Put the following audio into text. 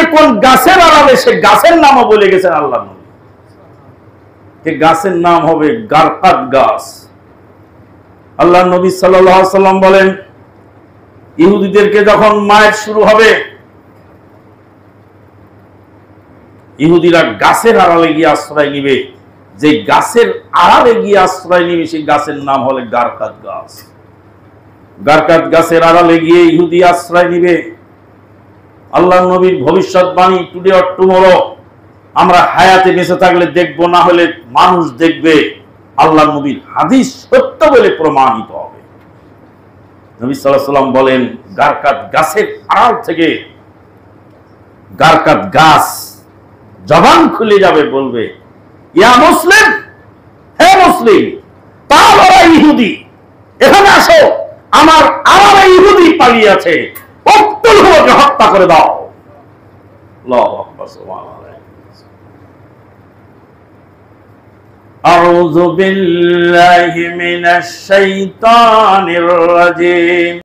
যে কোন গাছের আড়ালে সে গাছের নামও বলে গেছেন আল্লাহ নবী। গাছের নাম হবে গারকাত গাছ। আল্লাহ নবী সাল্লাল্লাহু আলাইহি ওয়াসাল্লাম বলেন, ইহুদিদেরকে যখন মায়ের শুরু হবে, ইহুদিরা গাছের আড়ালে গিয়ে আশ্রয় নিবে। যে গাছের আড়ালে গিয়ে আশ্রয় নিবে সেই গাছের নাম হলো গারকাত গাছ। গারকাত গাছের আড়ালে গিয়ে ইহুদি আশ্রয় নিবে। আল্লাহ নবীর ভবিষ্যৎবাণী, টুডে অর টুমরো, আমরা হায়াতে বেঁচে থাকলে দেখবো, না হলে মানুষ দেখবে। আল্লাহ নবীর হাদিস সত্য বলে প্রমাণিত হবে। নবী সাল্লাল্লাহু আলাইহি ওয়াসাল্লাম বলেন, গারকাত গাছের আড়াল থেকে গারকাত গাছ জবান খুলে যাবে, বলবে, ইয়া মুসলিম, হে মুসলিম, তাওরা ইহুদি, এখানে আসো, আমার আড়ালে ইহুদি পালিয়ে আছে, উক্তুলহুকে হত্যা করে দাও। আল্লাহু আকবার, সুবহানাল্লাহ। আউযু বিল্লাহি মিনাশ শাইতানির রাজীম।